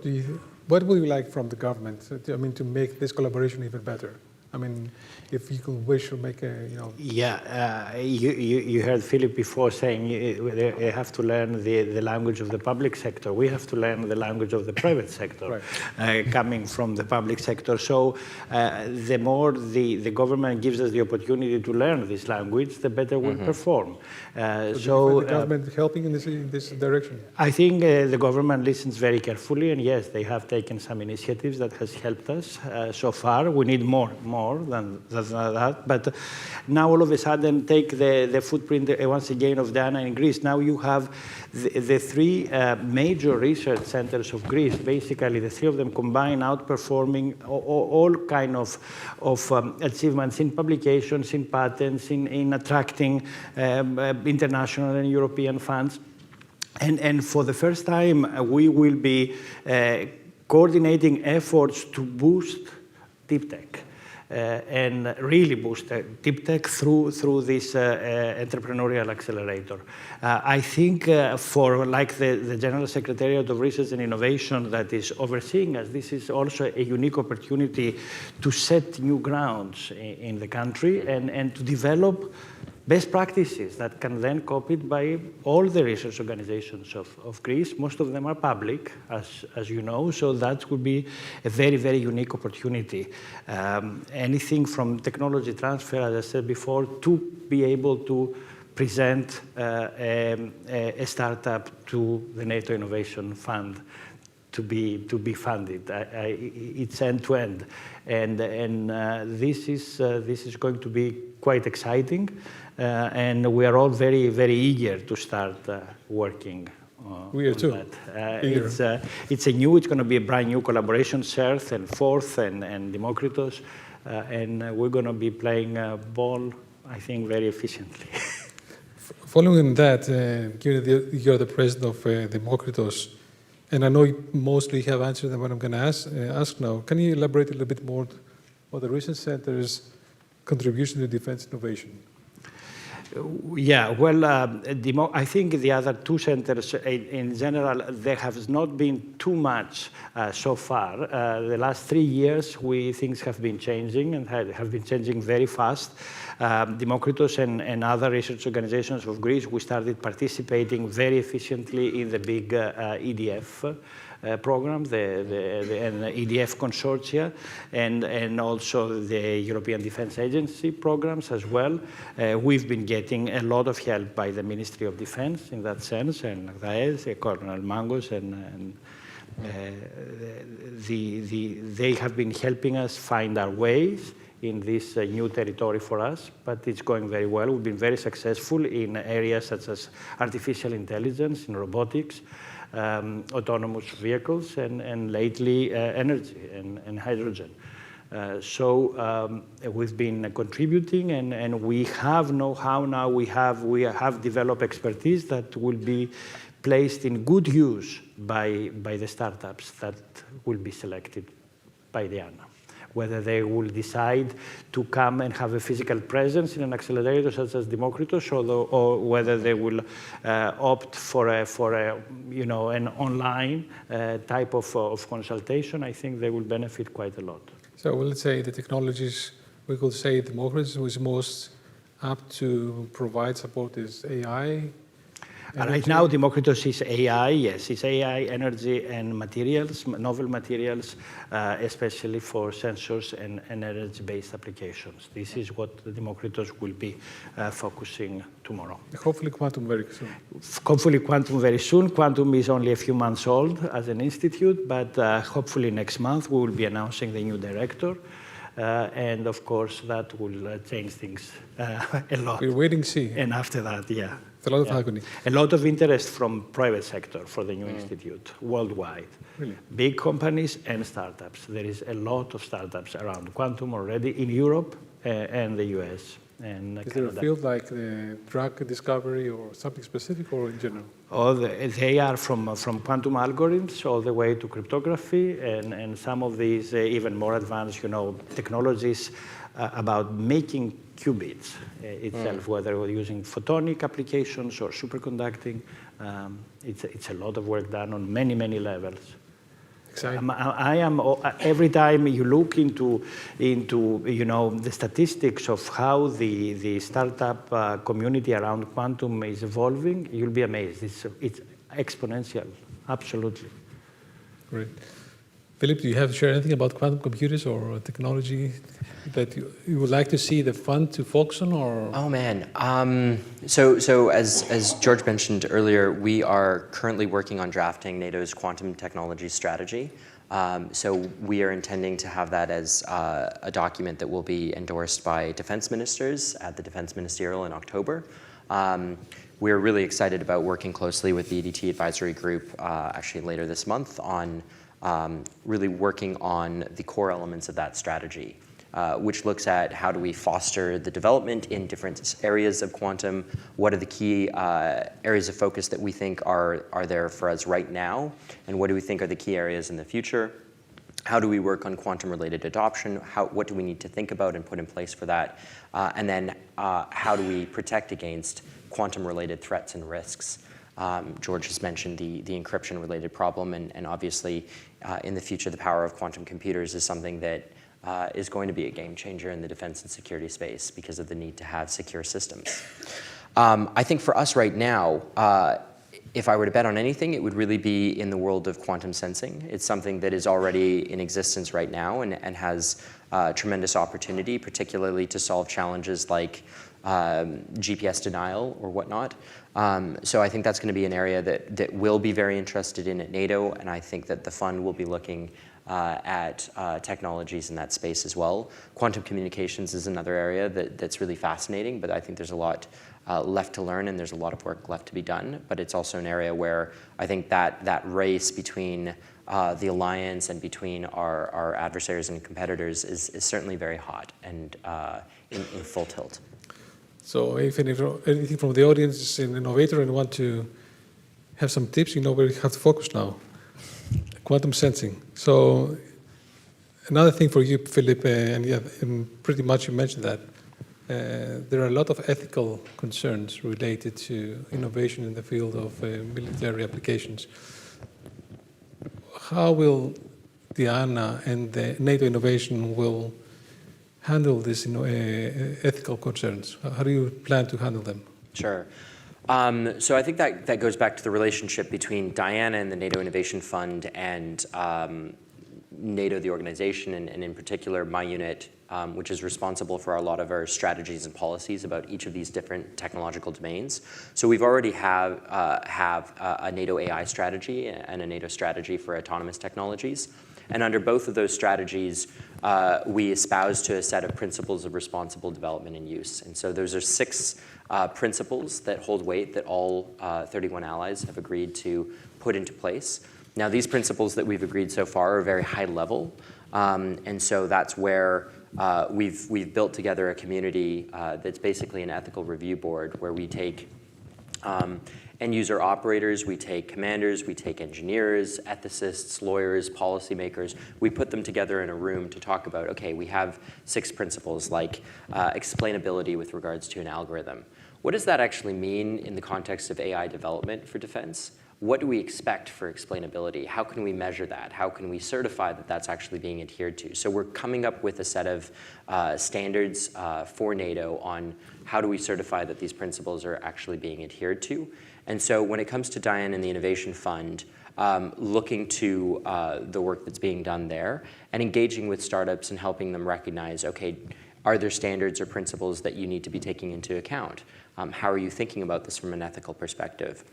what would you like from the government to make this collaboration even better? I mean, if you could wish to make a, Yeah, you heard Philip before saying they have to learn the language of the public sector. We have to learn the language of the private sector, right. Coming from the public sector. So the more the government gives us the opportunity to learn this language, the better we'll perform. So the government helping in this direction? I think the government listens very carefully, and yes, they have taken some initiatives that has helped us so far. We need more than that. But now all of a sudden, take the footprint once again of DIANA in Greece. Now you have the three major research centers of Greece. Basically, the three of them combine, outperforming all kind of achievements in publications, in patents, in attracting international and European funds. And for the first time, we will be coordinating efforts to boost deep tech. And really boost deep tech through this entrepreneurial accelerator. I think for like the General Secretariat of Research and Innovation that is overseeing us, this is also a unique opportunity to set new grounds in the country and to develop best practices that can then copied by all the research organizations of Greece. Most of them are public, as you know, so that would be a very, very unique opportunity. Anything from technology transfer, as I said before, to be able to present a startup to the NATO Innovation Fund to be funded. It's end to end, and this is going to be quite exciting, and we are all very, very eager to start working. We are too. It's going to be a brand new collaboration, CERT and FORTH and Demokritos, and we're going to be playing ball, I think, very efficiently. Following that, given that you're the president of Demokritos, and I know you mostly have answered what I'm going to ask now. Can you elaborate a little bit more on the recent center's contribution to defense innovation? Yeah, well, I think the other two centers, in general, there has not been too much so far. The last 3 years, things have been changing and have been changing very fast. Demokritos and other research organizations of Greece, we started participating very efficiently in the big EDF program, the EDF consortia, and also the European Defence Agency programs as well. We've been getting a lot of help by the Ministry of Defence in that sense, and Colonel Mangos, and they have been helping us find our ways in this new territory for us, but it's going very well. We've been very successful in areas such as artificial intelligence, in robotics, autonomous vehicles, and lately energy and hydrogen. So we've been contributing, and we have know-how now. We have developed expertise that will be placed in good use by the startups that will be selected by the ANA. Whether they will decide to come and have a physical presence in an accelerator such as Demokritos, or whether they will opt for an online type of consultation, I think they will benefit quite a lot. So let's say the technologies, we could say Demokritos is most apt to provide support is AI. Right now, Demokritos is AI, yes. It's AI, energy, and materials, novel materials, especially for sensors and energy-based applications. This is what Demokritos will be focusing tomorrow. Hopefully quantum very soon. Hopefully quantum very soon. Quantum is only a few months old as an institute, but hopefully next month we will be announcing the new director. And of course, that will change things a lot. We're waiting to see. And after that, yeah. It's a lot of agony. A lot of interest from private sector for the new institute worldwide. Really? Big companies and startups. There is a lot of startups around quantum already in Europe and the US and Is Canada. there a field like drug discovery or something specific, or in general? They are from quantum algorithms all the way to cryptography, and some of these even more advanced, technologies about making qubits itself, whether we're using photonic applications or superconducting. It's a lot of work done on many, many levels. Exciting. I am every time you look into the statistics of how the startup community around quantum is evolving, you'll be amazed. It's exponential, absolutely. Great. Philip, do you have to share anything about quantum computers or technology that you would like to see the fund to focus on, or? Oh man, so as George mentioned earlier, we are currently working on drafting NATO's quantum technology strategy. So we are intending to have that as a document that will be endorsed by defense ministers at the Defense Ministerial in October. We're really excited about working closely with the EDT Advisory Group actually later this month on really working on the core elements of that strategy. Which looks at how do we foster the development in different areas of quantum, what are the key areas of focus that we think are there for us right now, and what do we think are the key areas in the future? How do we work on quantum-related adoption? What do we need to think about and put in place for that? And then how do we protect against quantum-related threats and risks? George has mentioned the encryption-related problem, and obviously in the future the power of quantum computers is something that is going to be a game changer in the defense and security space because of the need to have secure systems. I think for us right now, if I were to bet on anything, it would really be in the world of quantum sensing. It's something that is already in existence right now and has tremendous opportunity, particularly to solve challenges like GPS denial or whatnot. So I think that's going to be an area that we'll be very interested in at NATO, and I think that the fund will be looking at technologies in that space as well. Quantum communications is another area that's really fascinating, but I think there's a lot left to learn and there's a lot of work left to be done. But it's also an area where I think that race between the alliance and between our adversaries and competitors is certainly very hot and in full tilt. So if anything from the audience is an innovator and want to have some tips, where you have to focus now. Quantum sensing. So another thing for you, Philip, and pretty much you mentioned that, there are a lot of ethical concerns related to innovation in the field of military applications. How will DIANA and the NATO Innovation will handle these ethical concerns? How do you plan to handle them? Sure. So I think that goes back to the relationship between DIANA and the NATO Innovation Fund and NATO, the organization, and in particular my unit, which is responsible for a lot of our strategies and policies about each of these different technological domains. So we've already have a NATO AI strategy and a NATO strategy for autonomous technologies. And under both of those strategies, we espouse to a set of principles of responsible development and use. And so those are 6 principles that hold weight that all 31 allies have agreed to put into place. Now, these principles that we've agreed so far are very high level. And so that's where we've built together a community that's basically an ethical review board where we take end user operators, we take commanders, we take engineers, ethicists, lawyers, policymakers. We put them together in a room to talk about, okay, we have 6 principles like explainability with regards to an algorithm. What does that actually mean in the context of AI development for defense? What do we expect for explainability? How can we measure that? How can we certify that that's actually being adhered to? So we're coming up with a set of standards for NATO on how do we certify that these principles are actually being adhered to. And so when it comes to DIANA and the Innovation Fund, looking to the work that's being done there and engaging with startups and helping them recognize, okay, are there standards or principles that you need to be taking into account? How are you thinking about this from an ethical perspective?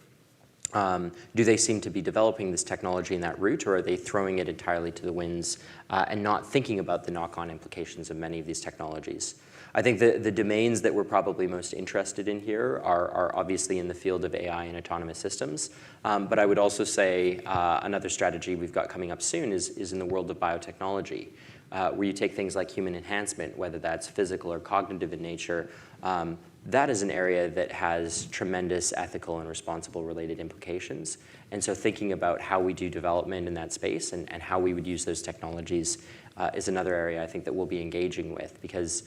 Do they seem to be developing this technology in that route, or are they throwing it entirely to the winds and not thinking about the knock-on implications of many of these technologies? I think the domains that we're probably most interested in here are obviously in the field of AI and autonomous systems. But I would also say another strategy we've got coming up soon is in the world of biotechnology, where you take things like human enhancement, whether that's physical or cognitive in nature. That is an area that has tremendous ethical and responsible related implications. And so thinking about how we do development in that space and how we would use those technologies is another area I think that we'll be engaging with, because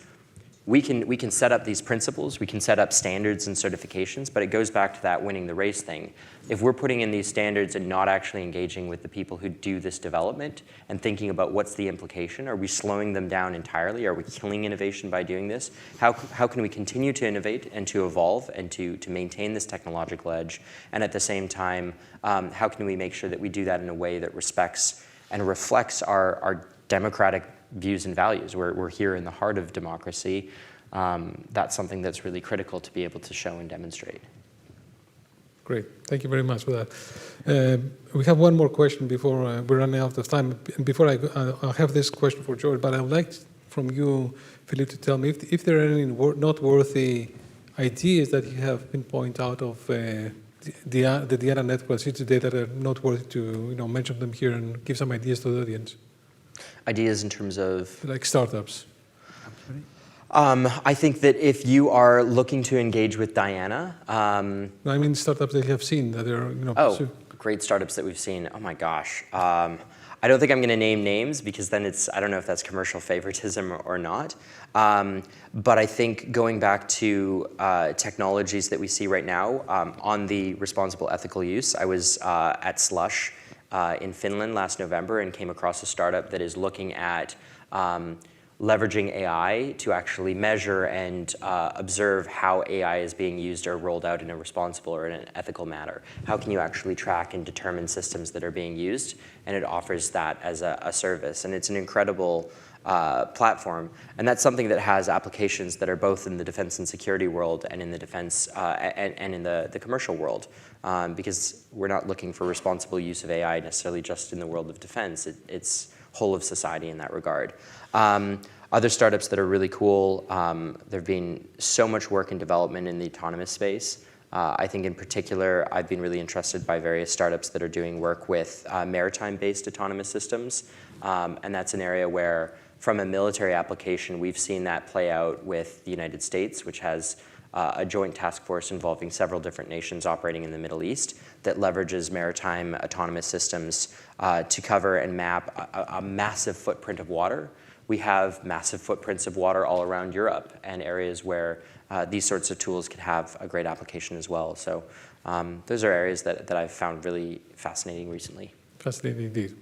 we can set up these principles, we can set up standards and certifications, but it goes back to that winning the race thing. If we're putting in these standards and not actually engaging with the people who do this development and thinking about what's the implication, are we slowing them down entirely? Are we killing innovation by doing this? How can we continue to innovate and to evolve and to maintain this technological edge? And at the same time, how can we make sure that we do that in a way that respects and reflects our democratic views and values? We're here in the heart of democracy. That's something that's really critical to be able to show and demonstrate. Great. Thank you very much for that. We have one more question before we're running out of time. And before I have this question for George, but I would like from you, Philippe, to tell me if there are any noteworthy ideas that you have been pointed out of the DIANA network today that are noteworthy to mention them here and give some ideas to the audience. Ideas in terms of? Like startups. I think that if you are looking to engage with DIANA... I mean startups that you have seen that are... great startups that we've seen. Oh my gosh. I don't think I'm going to name names because then I don't know if that's commercial favoritism or not. But I think going back to technologies that we see right now on the responsible ethical use, I was at Slush in Finland last November and came across a startup that is looking at leveraging AI to actually measure and observe how AI is being used or rolled out in a responsible or in an ethical manner. How can you actually track and determine systems that are being used? And it offers that as a service. And it's an incredible platform. And that's something that has applications that are both in the defense and security world and in the defense and in the commercial world. Because we're not looking for responsible use of AI necessarily just in the world of defense. It's whole of society in that regard. Other startups that are really cool, there have been so much work and development in the autonomous space. I think in particular, I've been really interested by various startups that are doing work with maritime-based autonomous systems. And that's an area where, from a military application, we've seen that play out with the United States, which has a joint task force involving several different nations operating in the Middle East that leverages maritime autonomous systems to cover and map a massive footprint of water, we have massive footprints of water all around Europe and areas where these sorts of tools can have a great application as well. So those are areas that I've found really fascinating recently. Fascinating indeed.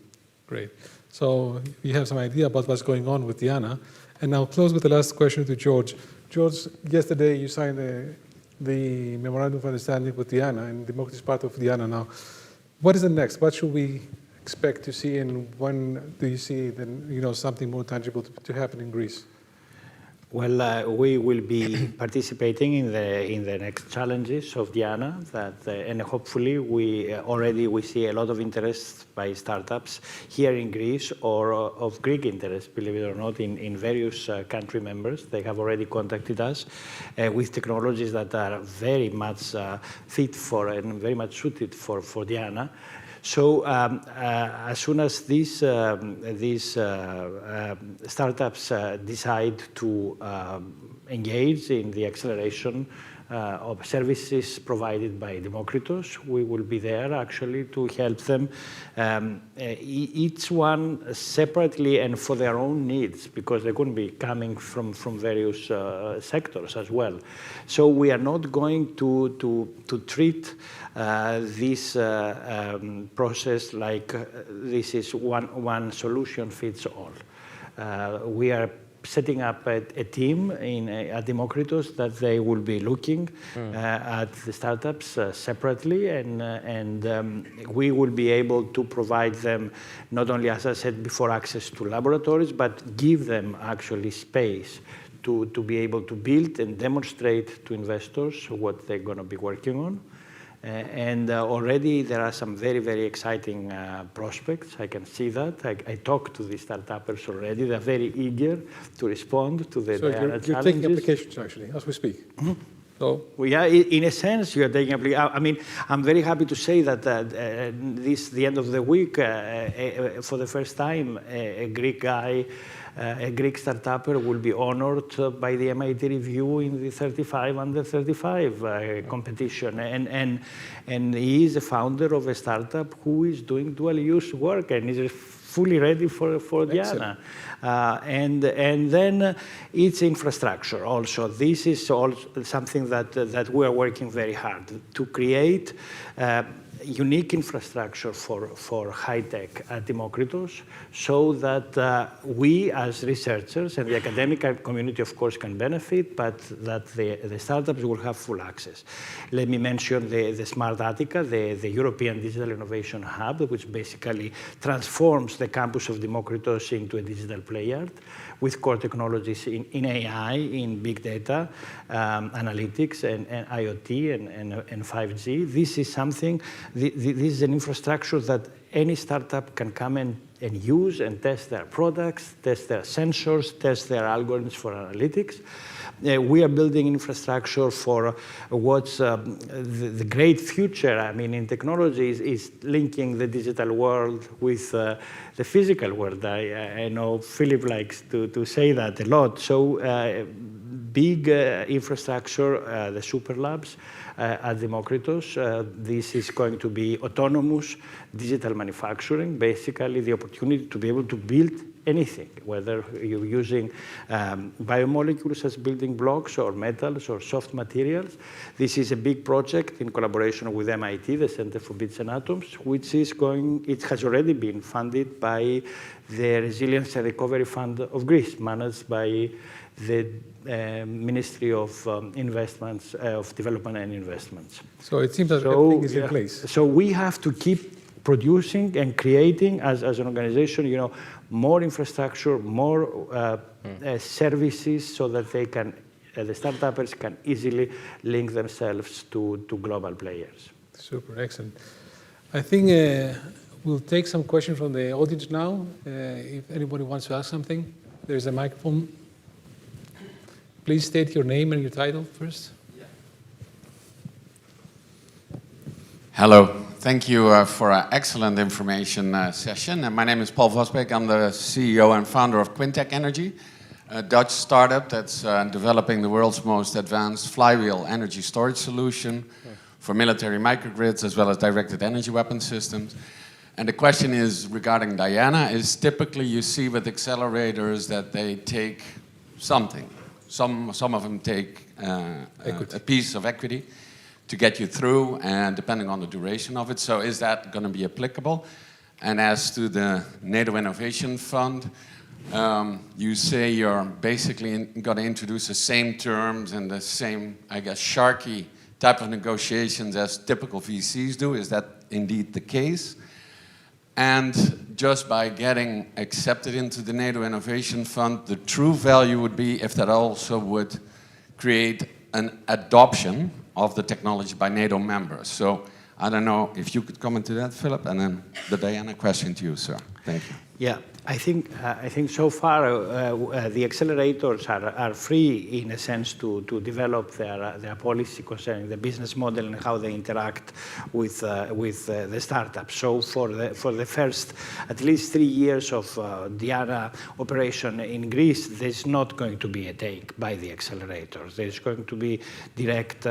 Great. So you have some idea about what's going on with Diana. And I'll close with the last question to George. George, yesterday you signed the Memorandum of Understanding with Diana, and Democracy is part of Diana now. What is the next? What should we expect to see, and when do you see something more tangible to happen in Greece? Well, we will be participating in the next challenges of Diana, and hopefully we see a lot of interest by startups here in Greece, or of Greek interest, believe it or not, in various country members. They have already contacted us with technologies that are very much fit for and very much suited for Diana. So as soon as these startups decide to engage in the acceleration of services provided by Demokritos, we will be there actually to help them, each one separately and for their own needs, because they couldn't be coming from various sectors as well. So we are not going to treat this process like this is one solution fits all. We are setting up a team at Demokritos that they will be looking at the startups separately, and we will be able to provide them not only, as I said before, access to laboratories, but give them actually space to be able to build and demonstrate to investors what they're going to be working on. And already there are some very, very exciting prospects. I can see that. I talked to the startuppers already. They're very eager to respond to the challenges. You're taking applications, actually, as we speak. Mm-hmm. So, well, yeah, in a sense, you are taking applications. I mean, I'm very happy to say that the end of the week, for the first time, a Greek guy, a Greek startupper will be honored by the MIT review in the 35 under 35 competition, and he is a founder of a startup who is doing dual use work and is fully ready for Diana. And then it's infrastructure also. This is also something that we are working very hard to create. Unique infrastructure for high tech at Demokritos, so that we as researchers and the academic community, of course, can benefit, but that the startups will have full access. Let me mention the Smart Attica, the European Digital Innovation Hub, which basically transforms the campus of Demokritos into a digital playground with core technologies in AI, in big data, analytics, and IoT, and 5G. This is something, this is an infrastructure that any startup can come and use and test their products, test their sensors, test their algorithms for analytics. We are building infrastructure for what's the great future. I mean, in technology is linking the digital world with the physical world. I know Philip likes to say that a lot. So big infrastructure, the super labs at Demokritos. This is going to be autonomous digital manufacturing, basically the opportunity to be able to build anything, whether you're using biomolecules as building blocks or metals or soft materials. This is a big project in collaboration with MIT, the Center for Bits and Atoms, which is it has already been funded by the Resilience and Recovery Fund of Greece, managed by the Ministry of Investments, of Development and Investments. So it seems that everything is in place. So we have to keep producing and creating, as an organization, more infrastructure, more services, so that they can, the startups can easily link themselves to global players. Super, excellent. I think we'll take some questions from the audience now. If anybody wants to ask something, there's a microphone. Please state your name and your title first. Yeah. Hello. Thank you for an excellent information session. My name is Paul Vosbeek. I'm the CEO and founder of Quintech Energy, a Dutch startup that's developing the world's most advanced flywheel energy storage solution for military microgrids as well as directed energy weapon systems. And the question is regarding Diana, is typically you see with accelerators that they take something. Some of them take a piece of equity to get you through, and depending on the duration of it. So is that going to be applicable? And as to the NATO Innovation Fund, you say you're basically going to introduce the same terms and the same, I guess, sharky type of negotiations as typical VCs do. Is that indeed the case? And just by getting accepted into the NATO Innovation Fund, the true value would be if that also would create an adoption of the technology by NATO members. So I don't know if you could comment to that, Philip, and then the Diana question to you, sir. Thank you. Yeah, I think so far the accelerators are free in a sense to develop their policy concerning the business model and how they interact with the startups. So for the first at least 3 years of Diana operation in Greece, there's not going to be a take by the accelerators. There's going to be direct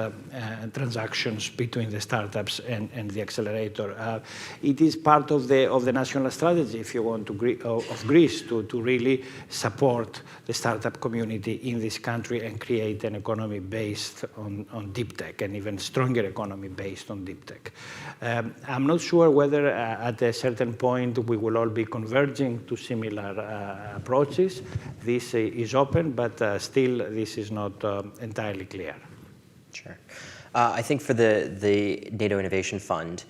transactions between the startups and the accelerator. It is part of the national strategy, if you want to, of Greece to really support the startup community in this country and create an economy based on deep tech, and even stronger economy based on deep tech. I'm not sure whether at a certain point we will all be converging to similar approaches. This is open, but still this is not entirely clear. Sure. I think for the NATO Innovation Fund,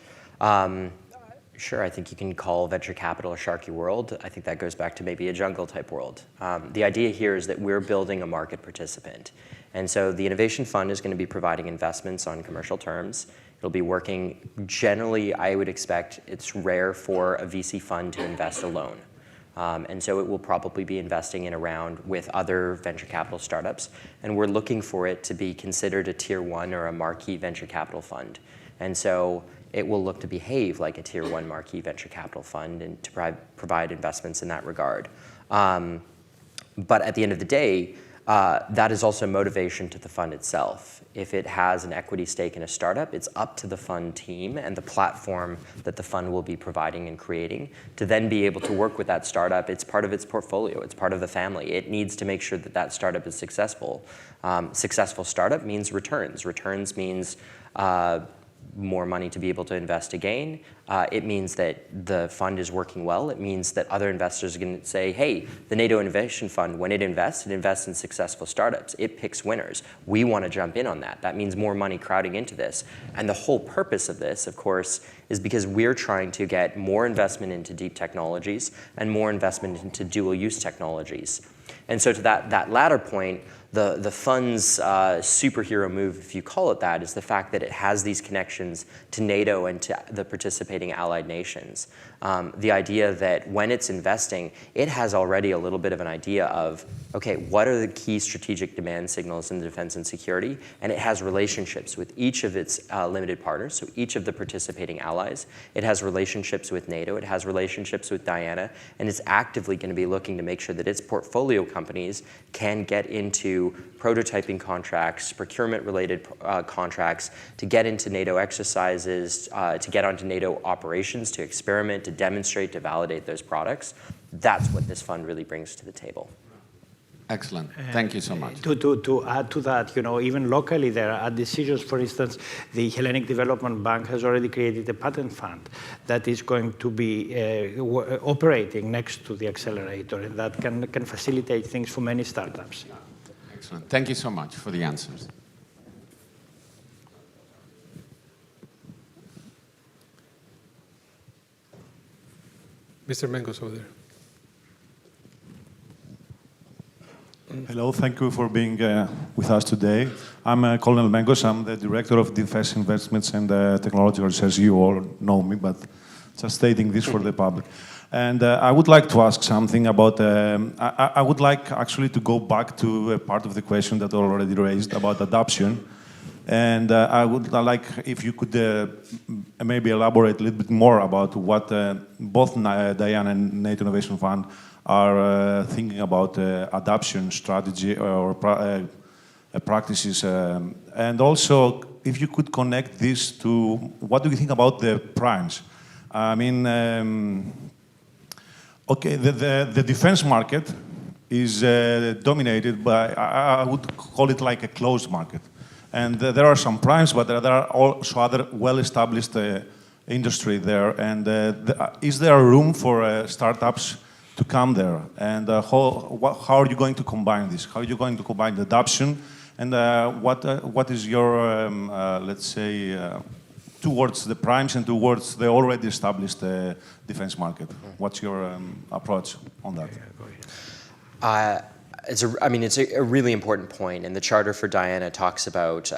sure, I think you can call venture capital a sharky world. I think that goes back to maybe a jungle type world. The idea here is that we're building a market participant. And so the Innovation Fund is going to be providing investments on commercial terms. It'll be working, generally, I would expect it's rare for a VC fund to invest alone. And so it will probably be investing in around with other venture capital startups. And we're looking for it to be considered a tier 1 or a marquee venture capital fund. And so it will look to behave like a tier 1 marquee venture capital fund and to provide investments in that regard. But at the end of the day, that is also motivation to the fund itself. If it has an equity stake in a startup, it's up to the fund team and the platform that the fund will be providing and creating to then be able to work with that startup. It's part of its portfolio. It's part of the family. It needs to make sure that that startup is successful. Successful startup means returns. Returns means more money to be able to invest again. It means that the fund is working well. It means that other investors are going to say, hey, the NATO Innovation Fund, when it invests in successful startups. It picks winners. We want to jump in on that. That means more money crowding into this. And the whole purpose of this, of course, is because we're trying to get more investment into deep technologies and more investment into dual-use technologies. And so to that latter point, the fund's superhero move, if you call it that, is the fact that it has these connections to NATO and to the participating allied nations. The idea that when it's investing, it has already a little bit of an idea of, okay, what are the key strategic demand signals in defense and security? And it has relationships with each of its limited partners, so each of the participating allies. It has relationships with NATO. It has relationships with Diana. And it's actively going to be looking to make sure that its portfolio companies can get into prototyping contracts, procurement-related contracts, to get into NATO exercises, to get onto NATO operations, to experiment, to demonstrate, to validate those products. That's what this fund really brings to the table. Excellent. Thank you so much. To add to that, even locally there are decisions. For instance, the Hellenic Development Bank has already created a patent fund that is going to be operating next to the accelerator, and that can facilitate things for many startups. Excellent. Thank you so much for the answers. Mr. Mengos over there. Hello, thank you for being with us today. I'm Colonel Mengos. I'm the Director of Defence Investments and Technological Research. You all know me, but just stating this for the public. And I would like to ask something about, I would like actually to go back to a part of the question that already raised about adoption. And I would like if you could maybe elaborate a little bit more about what both Diana and NATO Innovation Fund are thinking about adoption strategy or practices. And also, if you could connect this to what do you think about the primes? I mean, okay, the defense market is dominated by, I would call it like a closed market. And there are some primes, but there are also other well-established industry there. And is there room for startups to come there? And how are you going to combine this? How are you going to combine the adoption? And what is your, let's say, towards the primes and towards the already established defense market? What's your approach on that? It's a really important point, and the Charter for Diana talks about,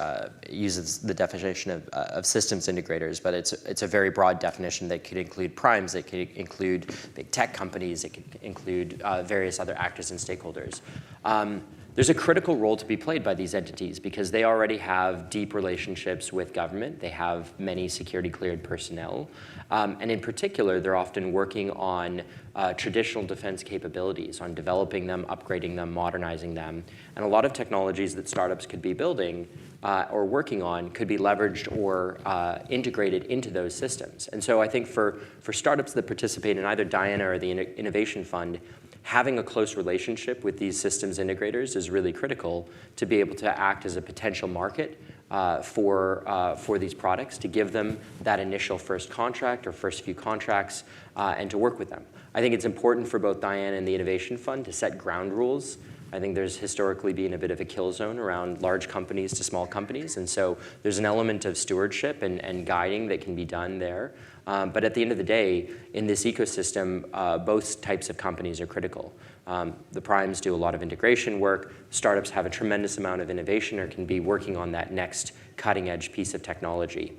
uses the definition of systems integrators, but it's a very broad definition that could include primes, it could include big tech companies, it could include various other actors and stakeholders. There's a critical role to be played by these entities because they already have deep relationships with government, they have many security cleared personnel, and in particular, they're often working on traditional defense capabilities, on developing them, upgrading them, modernizing them. And a lot of technologies that startups could be building or working on could be leveraged or integrated into those systems. And so I think for startups that participate in either Diana or the Innovation Fund, having a close relationship with these systems integrators is really critical to be able to act as a potential market for these products, to give them that initial first contract or first few contracts and to work with them. I think it's important for both Diana and the Innovation Fund to set ground rules. I think there's historically been a bit of a kill zone around large companies to small companies, and so there's an element of stewardship and guiding that can be done there. But at the end of the day, in this ecosystem, both types of companies are critical. The primes do a lot of integration work. Startups have a tremendous amount of innovation or can be working on that next cutting edge piece of technology.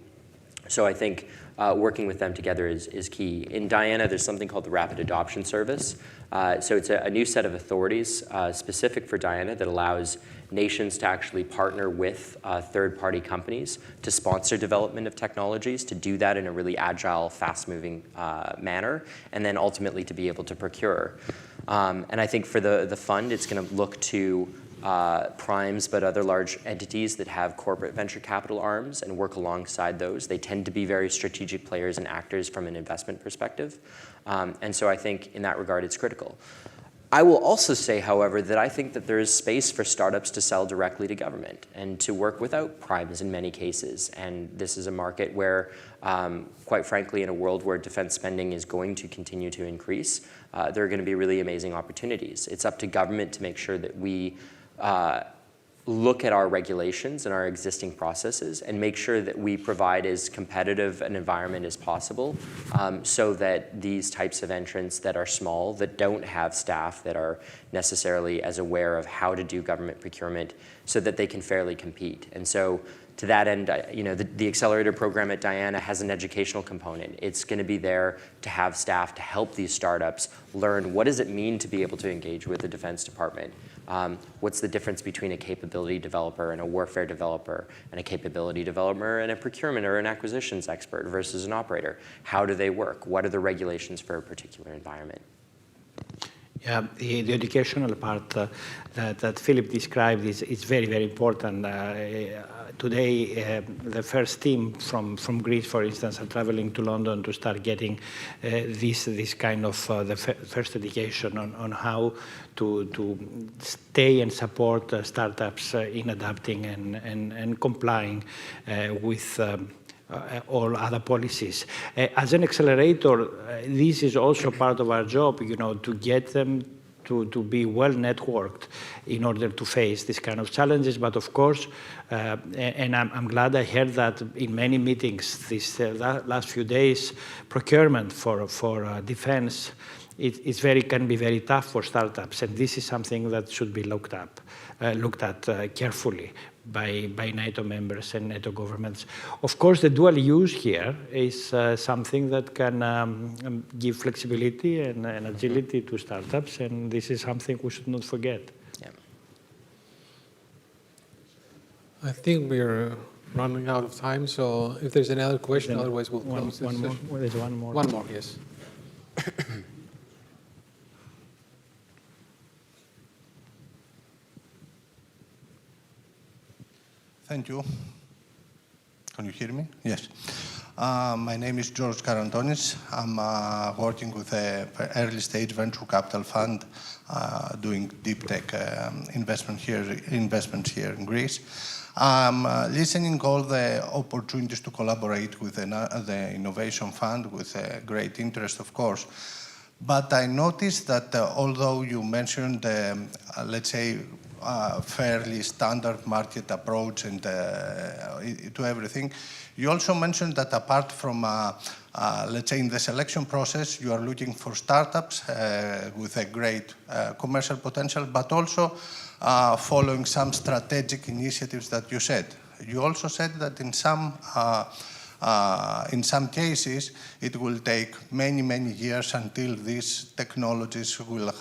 So I think working with them together is key. In Diana, there's something called the Rapid Adoption Service. So it's a new set of authorities specific for Diana that allows nations to actually partner with third-party companies to sponsor development of technologies, to do that in a really agile, fast-moving manner, and then ultimately to be able to procure. And I think for the fund, it's going to look to primes, but other large entities that have corporate venture capital arms and work alongside those. They tend to be very strategic players and actors from an investment perspective. And so I think in that regard, it's critical. I will also say, however, that I think that there is space for startups to sell directly to government and to work without primes in many cases. And this is a market where, quite frankly, in a world where defense spending is going to continue to increase, there are going to be really amazing opportunities. It's up to government to make sure that we look at our regulations and our existing processes and make sure that we provide as competitive an environment as possible so that these types of entrants that are small, that don't have staff that are necessarily as aware of how to do government procurement, so that they can fairly compete. And so to that end, the accelerator program at Diana has an educational component. It's going to be there to have staff to help these startups learn what does it mean to be able to engage with the Defense Department. What's the difference between a capability developer and a warfare developer, and a capability developer and a procurement or an acquisitions expert versus an operator? How do they work? What are the regulations for a particular environment? Yeah, the educational part that Philip described is very, very important. Today, the first team from Greece, for instance, are traveling to London to start getting this kind of the first education on how to stay and support startups in adapting and complying with all other policies. As an accelerator, this is also part of our job, to get them to be well networked in order to face this kind of challenges. But of course, and I'm glad I heard that in many meetings this last few days, procurement for defense can be very tough for startups, and this is something that should be looked at carefully by NATO members and NATO governments. Of course, the dual use here is something that can give flexibility and agility to startups, and this is something we should not forget. Yeah. I think we're running out of time, so if there's any other question, otherwise we'll close this session. There's one more. One more, yes. Thank you. Can you hear me? Yes. My name is George Karantonis. I'm working with an early stage venture capital fund doing deep tech investments here in Greece. I'm listening all the opportunities to collaborate with the Innovation Fund with great interest, of course. But I noticed that although you mentioned, let's say, fairly standard market approach and to everything, you also mentioned that apart from, let's say, in the selection process, you are looking for startups with a great commercial potential, but also following some strategic initiatives that you said. You also said that in some cases, it will take many, many years until these technologies will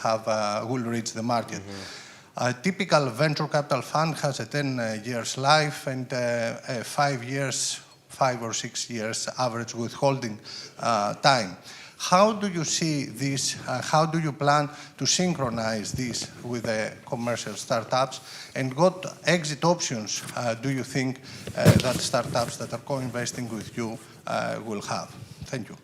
reach the market. Mm-hmm. A typical venture capital fund has a 10 years life and 5 or 6 years average withholding time. How do you see this? How do you plan to synchronize this with the commercial startups? And what exit options do you think that startups that are co-investing with you will have? Thank you.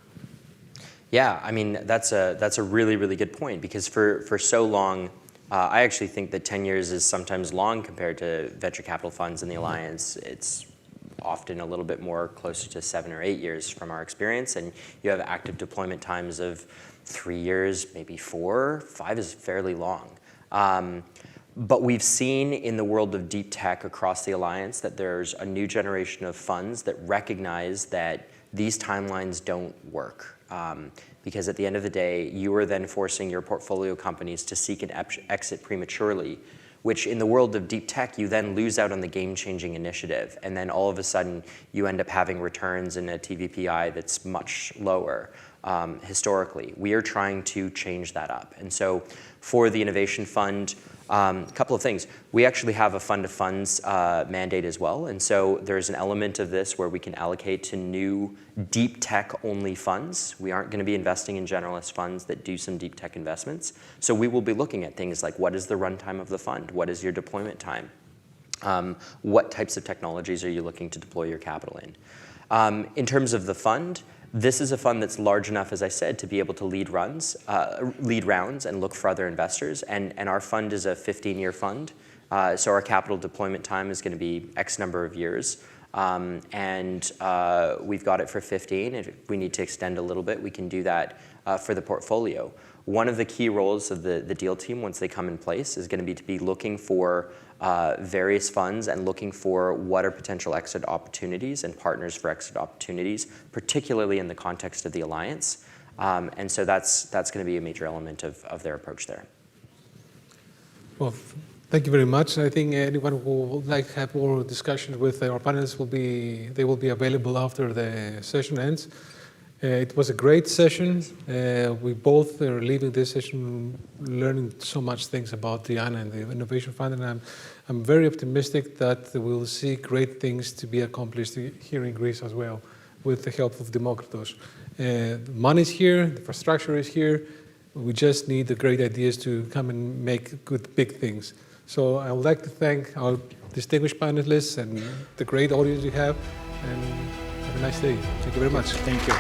Yeah, I mean, that's a really, really good point, because for so long, I actually think that 10 years is sometimes long compared to venture capital funds in the Alliance. It's often a little bit more closer to 7 or 8 years from our experience, and you have active deployment times of 3 years, maybe 4. 5 is fairly long. But we've seen in the world of deep tech across the Alliance that there's a new generation of funds that recognize that these timelines don't work. Because at the end of the day, you are then forcing your portfolio companies to seek an exit prematurely, which in the world of deep tech, you then lose out on the game-changing initiative. And then all of a sudden, you end up having returns in a TVPI that's much lower historically. We are trying to change that up. And so for the Innovation Fund, a couple of things. We actually have a fund of funds mandate as well. And so there's an element of this where we can allocate to new deep tech only funds. We aren't going to be investing in generalist funds that do some deep tech investments. So we will be looking at things like, what is the runtime of the fund? What is your deployment time? What types of technologies are you looking to deploy your capital in? In terms of the fund, this is a fund that's large enough, as I said, to be able to lead rounds and look for other investors. And our fund is a 15-year fund. So our capital deployment time is going to be X number of years. And we've got it for 15. If we need to extend a little bit, we can do that for the portfolio. One of the key roles of the deal team, once they come in place, is going to be looking for various funds and looking for what are potential exit opportunities and partners for exit opportunities, particularly in the context of the Alliance. And so that's going to be a major element of their approach there. Well, thank you very much. I think anyone who would like to have more discussions with our panelists will be available after the session ends. It was a great session. We both are leaving this session learning so much things about DEFEA and the Innovation Fund, and I'm very optimistic that we'll see great things to be accomplished here in Greece as well, with the help of Demokritos. Money is here, the infrastructure is here. We just need the great ideas to come and make good, big things. So I would like to thank our distinguished panelists and the great audience you have, and have a nice day. Thank you very much. Thank you.